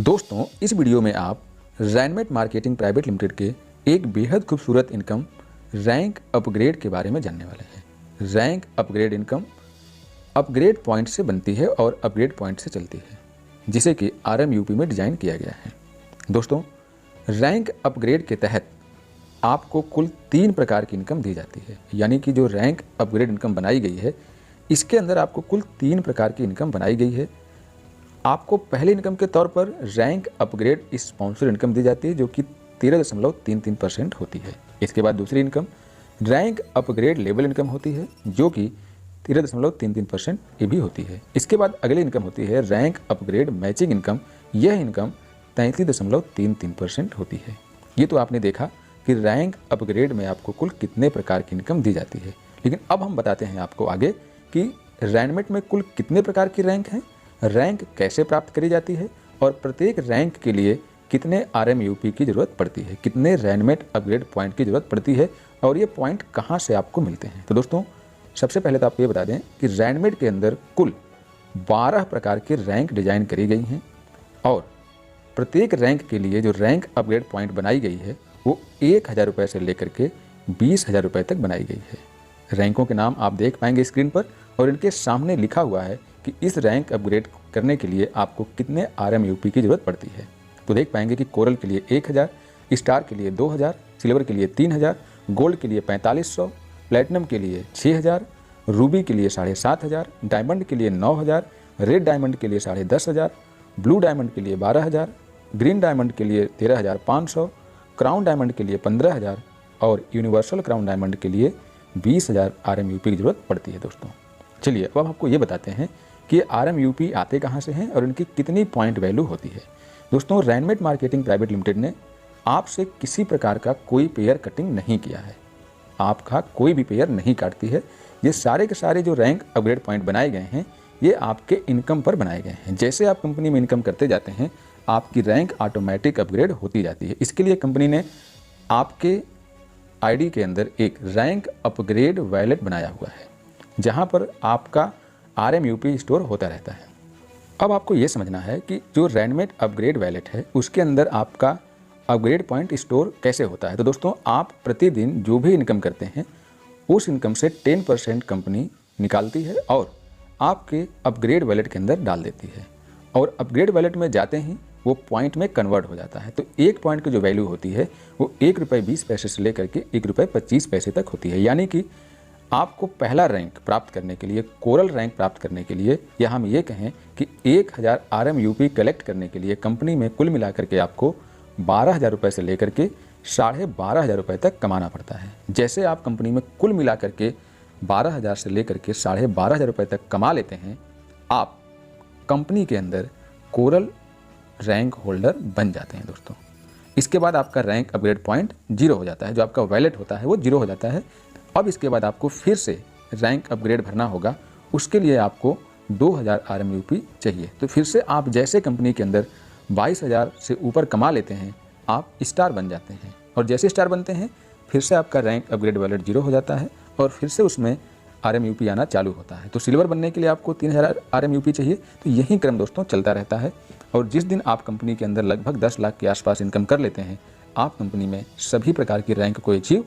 दोस्तों, इस वीडियो में आप रैनमेट मार्केटिंग प्राइवेट लिमिटेड के एक बेहद खूबसूरत इनकम रैंक अपग्रेड के बारे में जानने वाले हैं। Rank upgrade income upgrade point से बनती है और अपग्रेड पॉइंट से चलती है, जिसे कि RMUP में डिजाइन किया गया है। दोस्तों, रैंक अपग्रेड के तहत आपको कुल 3 प्रकार की इनकम दी जाती है। यानी कि जो रैंक अपग्रेड इनकम बनाई गई है, इसके अंदर आपको कुल 3 प्रकार की इनकम बनाई गई है। आपको पहले इनकम के तौर पर रैंक अपग्रेड स्पॉन्सर इनकम दी जाती है, जो कि 13.33% होती है। इसके बाद दूसरी income rank upgrade level income होती है, जो कि 13.33% ये भी होती है। इसके बाद अगली इनकम होती है रैंक अपग्रेड मैचिंग इनकम। यह इनकम 33.33% होती है। ये तो आपने देखा कि रैंक अपग्रेड में आपको कुल कितने प्रकार की इनकम दी जाती है। लेकिन अब हम बताते हैं आपको आगे कि रैनमेट में कुल कितने प्रकार की रैंक हैं, रैंक कैसे प्राप्त करी जाती है और प्रत्येक रैंक के लिए कितने RMUP की ज़रूरत पड़ती है, कितने रैनमेट अपग्रेड पॉइंट की ज़रूरत पड़ती है और ये पॉइंट कहाँ से आपको मिलते हैं। तो दोस्तों, सबसे पहले तो आपको ये बता दें कि रैनमेट के अंदर कुल 12 प्रकार के रैंक डिजाइन करी गई हैं और प्रत्येक रैंक के लिए जो रैंक अपग्रेड पॉइंट बनाई गई है वो 1000 रुपये से लेकर के 20,000 रुपये तक बनाई गई है। रैंकों के नाम आप देख पाएंगे स्क्रीन पर और इनके सामने लिखा हुआ है कि इस रैंक अपग्रेड करने के लिए आपको कितने RMUP की ज़रूरत पड़ती है। तो देख पाएंगे कि कोरल के लिए 1000, स्टार के लिए 2000, सिल्वर के लिए 3000, गोल्ड के लिए 4500, प्लेटिनम के लिए 6000, रूबी के लिए 7500, डायमंड के लिए 9000, रेड डायमंड के लिए 10,500, ब्लू डायमंड के लिए 12,000, ग्रीन डायमंड के लिए 13,500, क्राउन डायमंड के लिए 15,000 और यूनिवर्सल क्राउन डायमंड के लिए 20,000 RMUP की ज़रूरत पड़ती है। दोस्तों, चलिए अब आपको ये बताते हैं कि ये RMUP आते कहाँ से हैं और इनकी कितनी पॉइंट वैल्यू होती है। दोस्तों, रैनमेट मार्केटिंग प्राइवेट लिमिटेड ने आपसे किसी प्रकार का कोई पेयर कटिंग नहीं किया है। आपका कोई भी पेयर नहीं काटती है। ये सारे के सारे जो रैंक अपग्रेड पॉइंट बनाए गए हैं, ये आपके इनकम पर बनाए गए हैं। जैसे आप कंपनी में इनकम करते जाते हैं, आपकी रैंक ऑटोमेटिक अपग्रेड होती जाती है। इसके लिए कंपनी ने आपके ID के अंदर एक रैंक अपग्रेड वैलेट बनाया हुआ है, जहाँ पर आपका RMUP स्टोर होता रहता है। अब आपको ये समझना है कि जो रैनमेट अपग्रेड वैलेट है, उसके अंदर आपका अपग्रेड पॉइंट स्टोर कैसे होता है। तो दोस्तों, आप प्रतिदिन जो भी इनकम करते हैं, उस इनकम से 10% कंपनी निकालती है और आपके अपग्रेड वैलेट के अंदर डाल देती है और अपग्रेड वैलेट में जाते ही वो पॉइंट में कन्वर्ट हो जाता है। तो एक पॉइंट की जो वैल्यू होती है वो ₹1.20 से लेकर के ₹1.25 तक होती है। यानी कि आपको पहला रैंक प्राप्त करने के लिए, कोरल रैंक प्राप्त करने के लिए, या हम ये कहें कि 1000 RMUP कलेक्ट करने के लिए कंपनी में कुल मिलाकर के आपको 12,000 रुपये से लेकर के 12,500 रुपये तक कमाना पड़ता है। जैसे आप कंपनी में कुल मिलाकर के 12,000 से लेकर के 12,500 रुपये तक कमा लेते हैं, आप कंपनी के अंदर कोरल रैंक होल्डर बन जाते हैं। दोस्तों, इसके बाद आपका रैंक अपग्रेड पॉइंट 0 हो जाता है। जो आपका वैलेट होता है वो 0 हो जाता है। अब इसके बाद आपको फिर से रैंक अपग्रेड भरना होगा। उसके लिए आपको 2000 RMUP चाहिए। तो फिर से आप जैसे कंपनी के अंदर 22,000 से ऊपर कमा लेते हैं, आप स्टार बन जाते हैं और जैसे स्टार बनते हैं फिर से आपका रैंक अपग्रेड वैलेट 0 हो जाता है और फिर से उसमें RMUP आना चालू होता है। तो सिल्वर बनने के लिए आपको 3000 RMUP चाहिए। तो यही क्रम दोस्तों चलता रहता है और जिस दिन आप कंपनी के अंदर लगभग 10 लाख के आसपास इनकम कर लेते हैं, आप कंपनी में सभी प्रकार की रैंक को अचीव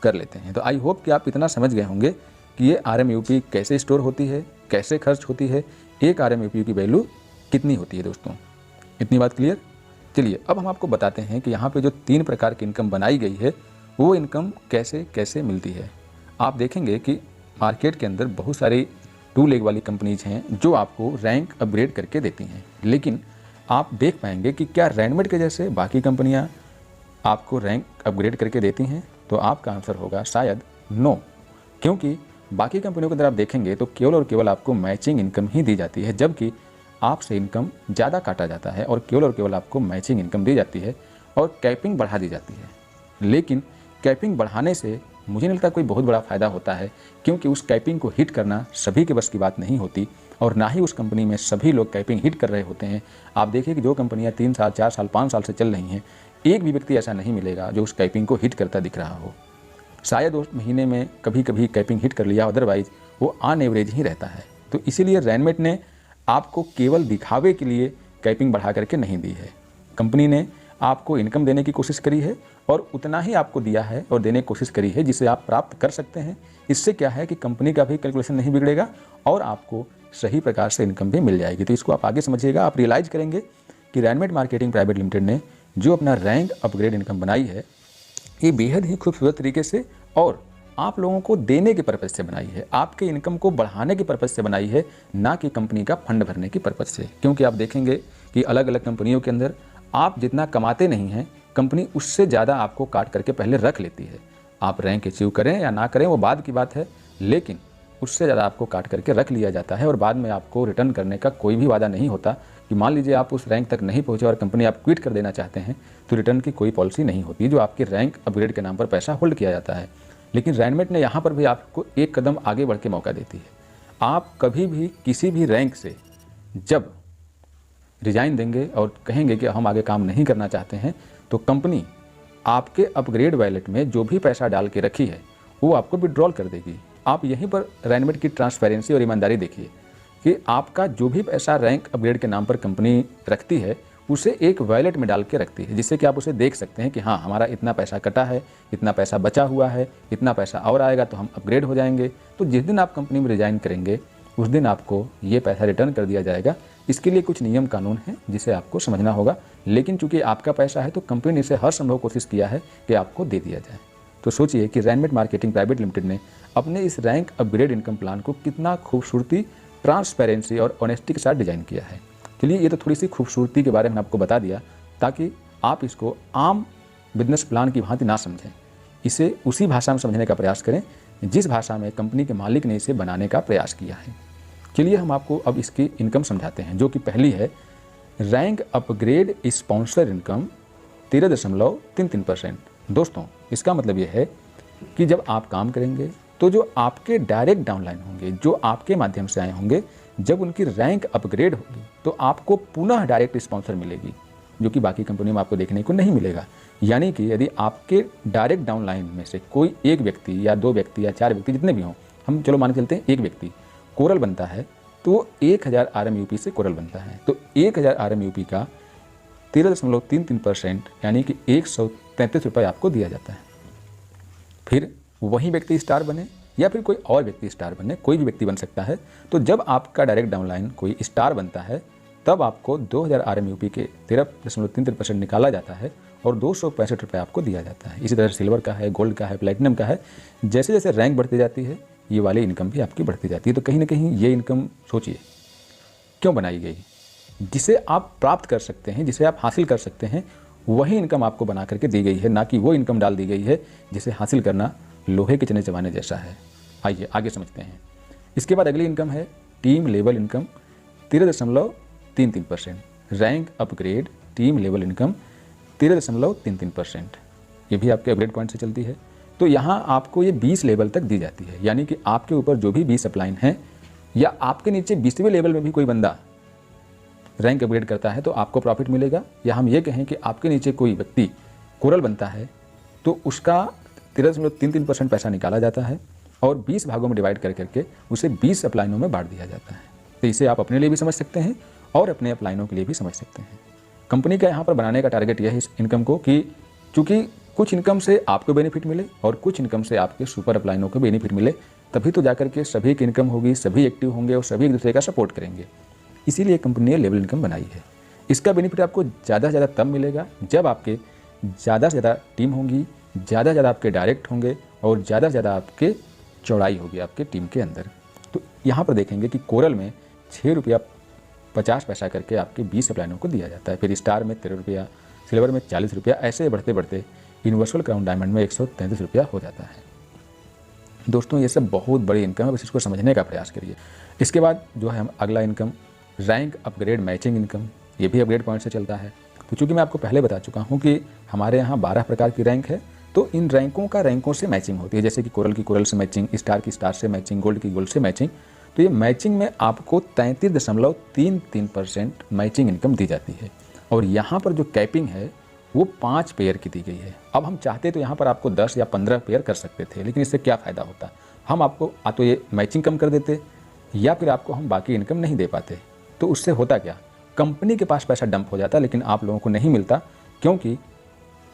कर लेते हैं। तो आई होप कि आप इतना समझ गए होंगे कि ये RMUP कैसे स्टोर होती है, कैसे खर्च होती है, एक RMUP की वैल्यू कितनी होती है। दोस्तों, इतनी बात क्लियर। चलिए अब हम आपको बताते हैं कि यहाँ पे जो 3 प्रकार की इनकम बनाई गई है, वो इनकम कैसे कैसे मिलती है। आप देखेंगे कि मार्केट के अंदर बहुत सारी 2 लेग वाली कंपनीज हैं जो आपको रैंक अपग्रेड करके देती हैं, लेकिन आप देख पाएंगे कि क्या रैनमेट के जैसे बाकी कंपनियाँ आपको रैंक अपग्रेड करके देती हैं। तो आपका आंसर होगा शायद नो, क्योंकि बाकी कंपनियों के अंदर आप देखेंगे तो केवल और केवल आपको मैचिंग इनकम ही दी जाती है, जबकि आपसे इनकम ज़्यादा काटा जाता है और केवल आपको मैचिंग इनकम दी जाती है और कैपिंग बढ़ा दी जाती है। लेकिन कैपिंग बढ़ाने से मुझे नहीं लगता कोई बहुत बड़ा फ़ायदा होता है, क्योंकि उस कैपिंग को हिट करना सभी के बस की बात नहीं होती और ना ही उस कंपनी में सभी लोग कैपिंग हिट कर रहे होते हैं। आप देखिए कि जो कंपनियाँ 3 साल, 4 साल, 5 साल से चल रही हैं, एक भी व्यक्ति ऐसा नहीं मिलेगा जो उस कैपिंग को हिट करता दिख रहा हो। शायद उस महीने में कभी कभी कैपिंग हिट कर लिया, अदरवाइज वो ऑन एवरेज ही रहता है। तो इसीलिए रैनमेट ने आपको केवल दिखावे के लिए कैपिंग बढ़ा करके नहीं दी है। कंपनी ने आपको इनकम देने की कोशिश करी है और उतना ही आपको दिया है और देने की कोशिश करी है जिसे आप प्राप्त कर सकते हैं। इससे क्या है कि कंपनी का भी कैलकुलेशन नहीं बिगड़ेगा और आपको सही प्रकार से इनकम भी मिल जाएगी। तो इसको आप आगे समझिएगा, आप रियलाइज़ करेंगे कि रैनमेट मार्केटिंग प्राइवेट लिमिटेड ने जो अपना रैंक अपग्रेड इनकम बनाई है, ये बेहद ही खूबसूरत तरीके से और आप लोगों को देने के पर्पज़ से बनाई है, आपके इनकम को बढ़ाने के पर्पज़ से बनाई है, ना कि कंपनी का फंड भरने की पर्पज़ से। क्योंकि आप देखेंगे कि अलग अलग कंपनियों के अंदर आप जितना कमाते नहीं हैं, कंपनी उससे ज़्यादा आपको काट करके पहले रख लेती है। आप रैंक अचीव करें या ना करें वो बाद की बात है, लेकिन उससे ज़्यादा आपको काट करके रख लिया जाता है और बाद में आपको रिटर्न करने का कोई भी वादा नहीं होता कि मान लीजिए आप उस रैंक तक नहीं पहुँचे और कंपनी आप क्विट कर देना चाहते हैं तो रिटर्न की कोई पॉलिसी नहीं होती, जो आपके रैंक अपग्रेड के नाम पर पैसा होल्ड किया जाता है। लेकिन रैनमेट ने यहाँ पर भी आपको एक कदम आगे बढ़ के मौका देती है। आप कभी भी किसी भी रैंक से जब रिजाइन देंगे और कहेंगे कि हम आगे काम नहीं करना चाहते हैं, तो कंपनी आपके अपग्रेड वैलेट में जो भी पैसा डाल के रखी है वो आपको विड्रॉल कर देगी। आप यहीं पर रैनमेट की ट्रांसपेरेंसी और ईमानदारी देखिए कि आपका जो भी पैसा रैंक अपग्रेड के नाम पर कंपनी रखती है उसे एक वैलेट में डाल के रखती है, जिससे कि आप उसे देख सकते हैं कि हाँ, हमारा इतना पैसा कटा है, इतना पैसा बचा हुआ है, इतना पैसा और आएगा तो हम अपग्रेड हो जाएंगे। तो जिस दिन आप कंपनी में रिजाइन करेंगे उस दिन आपको ये पैसा रिटर्न कर दिया जाएगा। इसके लिए कुछ नियम कानून हैं जिसे आपको समझना होगा, लेकिन चूंकि आपका पैसा है तो कंपनी ने इसे हर संभव कोशिश किया है कि आपको दे दिया जाए। तो सोचिए कि रैनमेट मार्केटिंग प्राइवेट लिमिटेड ने अपने इस रैंक अपग्रेड इनकम प्लान को कितना खूबसूरती, ट्रांसपेरेंसी और ऑनेस्टी के साथ डिजाइन किया है। चलिए, ये तो थोड़ी सी खूबसूरती के बारे में आपको बता दिया ताकि आप इसको आम बिजनेस प्लान की भांति ना समझें, इसे उसी भाषा में समझने का प्रयास करें जिस भाषा में कंपनी के मालिक ने इसे बनाने का प्रयास किया है। चलिए हम आपको अब इसकी इनकम समझाते हैं, जो कि पहली है रैंक अपग्रेड स्पॉन्सर इनकम 13.33%। दोस्तों, इसका मतलब ये है कि जब आप काम करेंगे तो जो आपके डायरेक्ट डाउनलाइन होंगे, जो आपके माध्यम से आए होंगे, जब उनकी रैंक अपग्रेड होगी तो आपको पुनः डायरेक्ट स्पॉन्सर मिलेगी, जो कि बाकी कंपनियों में आपको देखने को नहीं मिलेगा। यानी कि यदि आपके डायरेक्ट डाउनलाइन में से कोई एक व्यक्ति या 2 व्यक्ति या 4 व्यक्ति जितने भी हों, हम चलो मान के चलते हैं एक व्यक्ति कोरल बनता है तो वो 1000 RMUP से कोरल बनता है, तो 1000 RMUP का 13.33% यानी कि 133 रुपये आपको दिया जाता है। फिर वही व्यक्ति स्टार बने या फिर कोई और व्यक्ति स्टार बने, कोई भी व्यक्ति बन सकता है। तो जब आपका डायरेक्ट डाउनलाइन कोई स्टार बनता है तब आपको 2000 RMUP के 13.33% निकाला जाता है और 265 रुपये आपको दिया जाता है। इसी तरह सिल्वर का है, गोल्ड का है, प्लैटिनम का है। जैसे जैसे रैंक बढ़ती जाती है ये वाली इनकम भी आपकी बढ़ती जाती है। तो कहीं ना कहीं ये इनकम सोचिए क्यों बनाई गई, जिसे आप प्राप्त कर सकते हैं, जिसे आप हासिल कर सकते हैं, वही इनकम आपको बना करके दी गई है, ना कि वो इनकम डाल दी गई है जिसे हासिल करना लोहे के चने चबाने जैसा है। आइए आगे समझते हैं। इसके बाद अगली इनकम है team level income 13.33%। Rank upgrade team level income 13.33%। ये भी आपके अपग्रेड पॉइंट से चलती है। तो यहाँ आपको ये 20 लेवल तक दी जाती है, यानी कि आपके ऊपर जो भी 20 अपलाइन हैं या आपके नीचे 20वें लेवल में भी कोई बंदा रैंक अपग्रेड करता है तो आपको प्रॉफिट मिलेगा। या हम ये कहें कि आपके नीचे कोई व्यक्ति कोरल बनता है तो उसका 13.33% पैसा निकाला जाता है और 20 भागों में डिवाइड कर करके उसे 20 अपलाइनों में बांट दिया जाता है। तो इसे आप अपने लिए भी समझ सकते हैं और अपने अपलाइनों के लिए भी समझ सकते हैं। कंपनी का यहाँ पर बनाने का टारगेट यह है इस इनकम को कि चूँकि कुछ इनकम से आपको बेनिफिट मिले और कुछ इनकम से आपके सुपर अपलाइनों को बेनिफिट मिले, तभी तो जाकर के सभी की इनकम होगी, सभी एक्टिव होंगे और सभी एक दूसरे का सपोर्ट करेंगे। इसीलिए कंपनी ने लेवल इनकम बनाई है। इसका बेनिफिट आपको ज़्यादा से ज़्यादा तब मिलेगा जब आपके ज़्यादा से ज़्यादा टीम होंगी, ज़्यादा से ज़्यादा आपके डायरेक्ट होंगे और ज़्यादा से ज़्यादा आपके चौड़ाई होगी आपके टीम के अंदर। तो यहाँ पर देखेंगे कि कोरल में 6 रुपया 50 पैसा करके आपके 20 अपलाइनों को दिया जाता है, फिर स्टार में 13 रुपया, सिल्वर में 40 रुपया, ऐसे बढ़ते बढ़ते यूनिवर्सल क्राउन डायमंड में 133 रुपया हो जाता है। दोस्तों, ये सब बहुत बड़ी इनकम है, बस इसको समझने का प्रयास करिए। इसके बाद जो है हम अगला income rank upgrade matching income, ये भी अपग्रेड पॉइंट से चलता है। तो चूँकि मैं आपको पहले बता चुका हूँ कि हमारे यहाँ 12 प्रकार की रैंक है, तो इन रैंकों का रैंकों से मैचिंग होती है। जैसे कि कोरल की कोरल से मैचिंग, स्टार की स्टार से मैचिंग, गोल्ड की गोल्ड से मैचिंग। तो ये मैचिंग में आपको 33.33% मैचिंग इनकम दी जाती है। और यहाँ पर जो कैपिंग है वो 5 पेयर की दी गई है। अब हम चाहते तो यहाँ पर आपको 10 या 15 पेयर कर सकते थे, लेकिन इससे क्या फ़ायदा होता, हम आपको या तो ये मैचिंग कम कर देते या फिर आपको हम बाकी इनकम नहीं दे पाते। तो उससे होता क्या, कंपनी के पास पैसा डंप हो जाता, लेकिन आप लोगों को नहीं मिलता, क्योंकि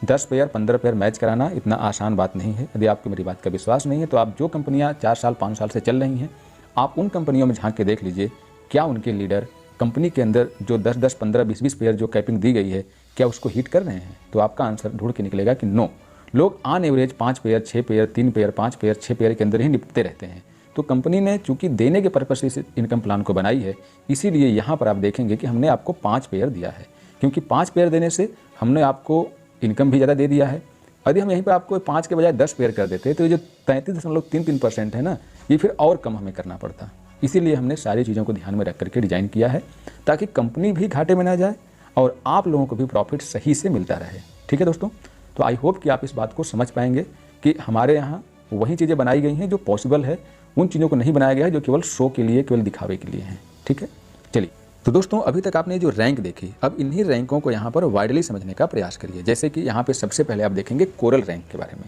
10 पेयर 15 पेयर मैच कराना इतना आसान बात नहीं है। यदि आपको मेरी बात का विश्वास नहीं है तो आप जो कंपनियां 4 साल 5 साल से चल रही हैं, आप उन कंपनियों में झांक के देख लीजिए, क्या उनके लीडर कंपनी के अंदर जो 10-10 15-20 पेयर जो कैपिंग दी गई है, क्या उसको हिट कर रहे हैं? तो आपका आंसर ढूंढ के निकलेगा कि नो। लोग on average 5 pair 6 pair 3 pair 5 pair 6 pair के अंदर ही निपटते रहते हैं। तो कंपनी ने चूंकि देने के पर्पज से इस इनकम प्लान को बनाई है, इसीलिए यहाँ पर आप देखेंगे कि हमने आपको 5 पेयर दिया है, क्योंकि 5 पेयर देने से हमने आपको इनकम भी ज़्यादा दे दिया है। यदि हम यहीं पर आपको 5 के बजाय 10 पेयर कर देते तो ये जो 33.33% है ना, ये फिर और कम हमें करना पड़ता। इसीलिए हमने सारी चीज़ों को ध्यान में रख करके डिज़ाइन किया है, ताकि कंपनी भी घाटे में ना जाए और आप लोगों को भी प्रॉफिट सही से मिलता रहे। ठीक है दोस्तों, तो आई होप कि आप इस बात को समझ पाएंगे कि हमारे यहाँ वही चीज़ें बनाई गई हैं जो पॉसिबल है, उन चीज़ों को नहीं बनाया गया है जो केवल शो के लिए, केवल दिखावे के लिए हैं। ठीक है, चलिए। तो दोस्तों, अभी तक आपने जो रैंक देखी, अब इन्हीं रैंकों को यहाँ पर वाइडली समझने का प्रयास करिए। जैसे कि यहाँ पे सबसे पहले आप देखेंगे कोरल रैंक के बारे में।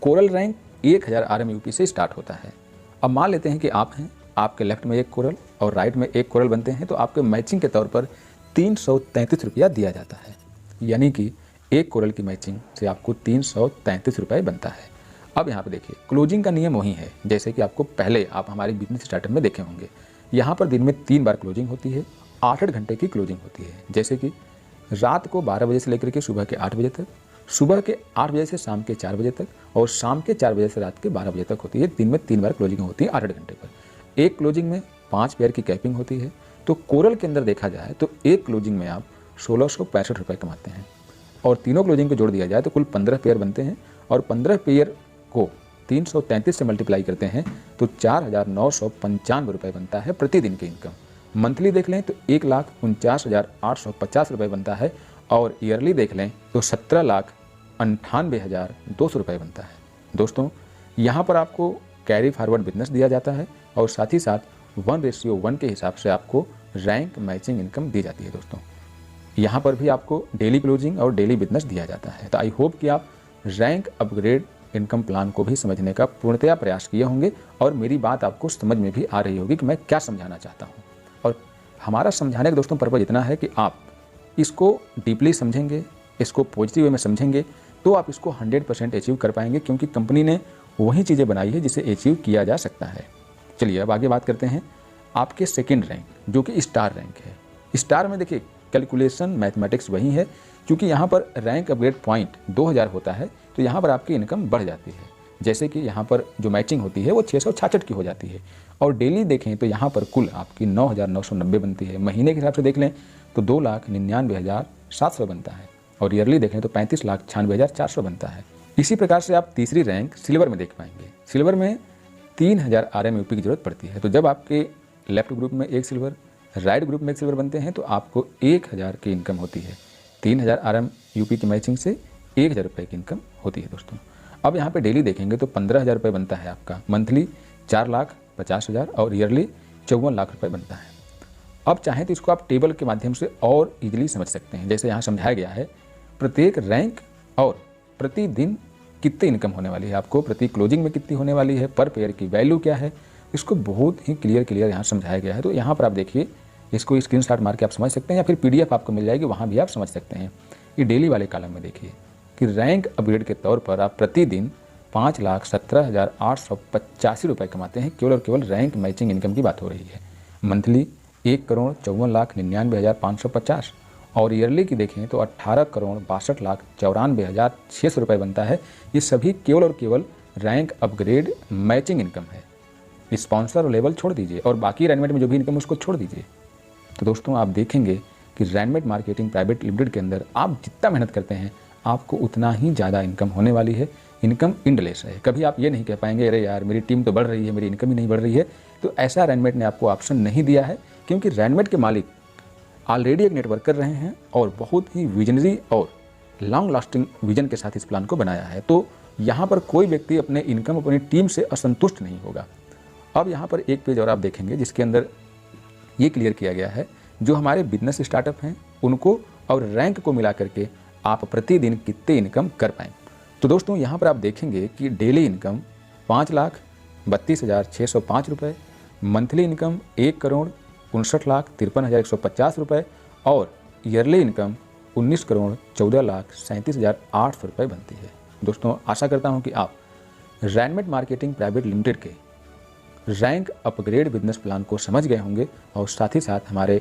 कोरल रैंक 1000 RMUP से स्टार्ट होता है। अब मान लेते हैं कि आप हैं, आपके लेफ्ट में एक कोरल और राइट में एक कोरल बनते हैं, तो आपके मैचिंग के तौर पर 333 रुपया दिया जाता है। यानी कि एक कोरल की मैचिंग से आपको 333 रुपये बनता है। अब यहाँ पे देखिए, क्लोजिंग का नियम वही है जैसे कि आपको पहले आप हमारी बिजनेस स्टार्टअप में देखे होंगे। यहाँ पर दिन में 3 बार क्लोजिंग होती है, 8-8 घंटे की क्लोजिंग होती है। जैसे कि रात को 12 बजे से लेकर के सुबह के 8 बजे तक, सुबह के 8 बजे से शाम के 4 बजे तक और शाम के 4 बजे से रात के 12 बजे तक होती है। दिन में 3 बार क्लोजिंग होती है 8-8 घंटे पर। एक क्लोजिंग में 5 पेयर की कैपिंग होती है। तो कोरल के अंदर देखा जाए तो एक क्लोजिंग में आप 1665 रुपये कमाते हैं, और तीनों क्लोजिंग को जोड़ दिया जाए तो कुल 15 पेयर बनते हैं, और 15 पेयर को 333 से मल्टीप्लाई करते हैं तो 4995 रुपये बनता है प्रतिदिन की इनकम। मंथली देख लें तो 1,49,850 रुपये बनता है, और ईयरली देख लें तो 17,98,200 रुपये बनता है। दोस्तों, यहाँ पर आपको कैरी फॉरवर्ड बिजनेस दिया जाता है, और साथ ही साथ 1:1 के हिसाब से आपको रैंक मैचिंग इनकम दी जाती है। दोस्तों, यहाँ पर भी आपको डेली क्लोजिंग और डेली बिजनेस दिया जाता है। तो आई होप कि आप रैंक अपग्रेड इनकम प्लान को भी समझने का पूर्णतया प्रयास किए होंगे, और मेरी बात आपको समझ में भी आ रही होगी कि मैं क्या समझाना चाहता हूँ। और हमारा समझाने का दोस्तों पर्पज़ इतना है कि आप इसको डीपली समझेंगे, इसको पॉजिटिव वे में समझेंगे, तो आप इसको 100% अचीव कर पाएंगे, क्योंकि कंपनी ने वही चीज़ें बनाई है जिसे अचीव किया जा सकता है। चलिए अब आगे बात करते हैं आपके सेकेंड रैंक, जो कि स्टार रैंक है। स्टार में देखिए, कैलकुलेशन मैथमेटिक्स वही है, क्योंकि यहाँ पर रैंक अपग्रेड पॉइंट 2000 होता है, तो यहाँ पर आपकी इनकम बढ़ जाती है। जैसे कि यहाँ पर जो मैचिंग होती है वो 666 की हो जाती है, और डेली देखें तो यहाँ पर कुल आपकी 9,990 बनती है। महीने के हिसाब से देख लें तो 2,99,700 बनता है, और ईयरली देखें तो 35,96,400 बनता है। इसी प्रकार से आप तीसरी रैंक सिल्वर में देख पाएंगे। सिल्वर में 3000 RMUP की जरूरत पड़ती है। तो जब आपके लेफ्ट ग्रुप में एक सिल्वर, राइट ग्रुप में एक सिल्वर बनते हैं, तो आपको 1000 की इनकम होती है। 3000 RMUP की मैचिंग से 1000 रुपये की इनकम होती है। दोस्तों, अब यहाँ पे डेली देखेंगे तो 15,000 रुपये बनता है आपका, मंथली 4,50,000 और ईयरली 54 लाख रुपये बनता है। अब चाहें तो इसको आप टेबल के माध्यम से और इजीली समझ सकते हैं। जैसे यहाँ समझाया गया है, प्रत्येक रैंक और प्रतिदिन कितनी इनकम होने वाली है, आपको प्रति क्लोजिंग में कितनी होने वाली है, पर पेयर की वैल्यू क्या है, इसको बहुत ही क्लियर यहाँ समझाया गया है। तो यहाँ पर आप देखिए, इसको स्क्रीनशॉट मार के आप समझ सकते हैं, या फिर PDF आपको मिल जाएगी, वहाँ भी आप समझ सकते हैं। ये डेली वाले कॉलम में देखिए कि रैंक अपग्रेड के तौर पर आप प्रतिदिन 5,17,885 रुपये कमाते हैं। केवल और केवल रैंक मैचिंग इनकम की बात हो रही है। मंथली 1,54,99,550, और ईयरली की देखें तो 18,62,94,600 रुपये बनता है। ये सभी केवल और केवल रैंक अपग्रेड मैचिंग इनकम है। स्पॉन्सर लेवल छोड़ दीजिए, और बाकी रैनमेट में जो भी इनकम उसको छोड़ दीजिए। तो दोस्तों, आप देखेंगे कि रैनमेट मार्केटिंग प्राइवेट लिमिटेड के अंदर आप जितना मेहनत करते हैं, आपको उतना ही ज़्यादा इनकम होने वाली है। इनकम इंडलेस है। कभी आप ये नहीं कह पाएंगे, अरे यार मेरी टीम तो बढ़ रही है, मेरी इनकम ही नहीं बढ़ रही है। तो ऐसा रैनमेट ने आपको ऑप्शन नहीं दिया है, क्योंकि रैनमेट के मालिक ऑलरेडी एक नेटवर्क कर रहे हैं, और बहुत ही विजनरी और लॉन्ग लास्टिंग विजन के साथ इस प्लान को बनाया है। तो यहाँ पर कोई व्यक्ति अपने इनकम, अपनी टीम से असंतुष्ट नहीं होगा। अब यहाँ पर एक पेज और आप देखेंगे, जिसके अंदर ये क्लियर किया गया है, जो हमारे बिजनेस स्टार्टअप हैं उनको और रैंक को मिला करके आप प्रतिदिन कितने इनकम कर पाएँ। तो दोस्तों, यहाँ पर आप देखेंगे कि डेली इनकम 5,32,605 रुपये, मंथली इनकम 1,59,53,150 रुपये, और ईयरली इनकम 19,14,37,800 रुपये बनती है। दोस्तों आशा करता हूँ कि आप रैनमेट मार्केटिंग प्राइवेट लिमिटेड के रैंक अपग्रेड बिजनेस प्लान को समझ गए होंगे और साथ ही साथ हमारे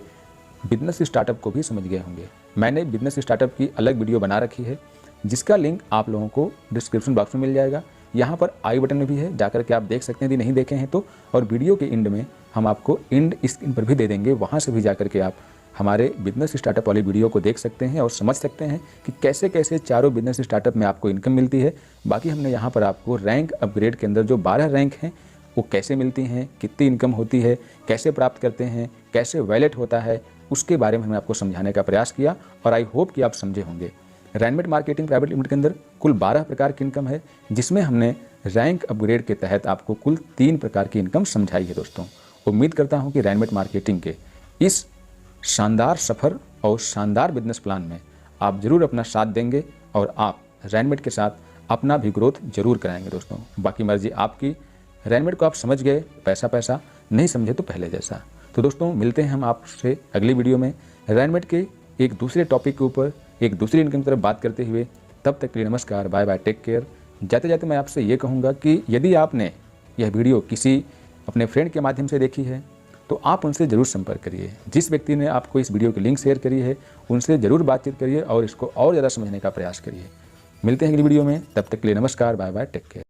बिजनेस स्टार्टअप को भी समझ गए होंगे। मैंने बिजनेस स्टार्टअप की अलग वीडियो बना रखी है जिसका लिंक आप लोगों को डिस्क्रिप्शन बॉक्स में मिल जाएगा। यहाँ पर आई बटन में भी है, जाकर के आप देख सकते हैं यदि नहीं देखे हैं तो, और वीडियो के एंड में हम आपको एंड स्क्रीन पर भी दे देंगे, वहाँ से भी जाकर के आप हमारे बिजनेस स्टार्टअप वाली वीडियो को देख सकते हैं और समझ सकते हैं कि कैसे कैसे चारों बिजनेस स्टार्टअप में आपको इनकम मिलती है। बाकी हमने यहाँ पर आपको रैंक अपग्रेड के अंदर जो 12 रैंक हैं वो कैसे मिलती हैं, कितनी इनकम होती है, कैसे प्राप्त करते हैं, कैसे वैलेट होता है, उसके बारे में हमने आपको समझाने का प्रयास किया और आई होप कि आप समझे होंगे। रैनमेट मार्केटिंग प्राइवेट लिमिटेड के अंदर कुल 12 प्रकार की इनकम है, जिसमें हमने रैंक अपग्रेड के तहत आपको कुल 3 प्रकार की इनकम समझाई है। दोस्तों उम्मीद करता हूं कि रैनमेट मार्केटिंग के इस शानदार सफ़र और शानदार बिजनेस प्लान में आप ज़रूर अपना साथ देंगे और आप रैनमेट के साथ अपना भी ग्रोथ जरूर कराएंगे। दोस्तों बाकी मर्जी आपकी, रैनमेट को आप समझ गए, पैसा पैसा, नहीं समझे तो पहले जैसा। तो दोस्तों मिलते हैं हम आपसे अगली वीडियो में रैनमेट के एक दूसरे टॉपिक के ऊपर एक दूसरी इनकम की तरफ बात करते हुए। तब तक के लिए नमस्कार, बाय बाय, टेक केयर। जाते जाते मैं आपसे ये कहूँगा कि यदि आपने यह वीडियो किसी अपने फ्रेंड के माध्यम से देखी है तो आप उनसे ज़रूर संपर्क करिए। जिस व्यक्ति ने आपको इस वीडियो की लिंक शेयर करी है उनसे ज़रूर बातचीत करिए और इसको और ज़्यादा समझने का प्रयास करिए। मिलते हैं अगली वीडियो में, तब तक के लिए नमस्कार, बाय बाय, टेक केयर।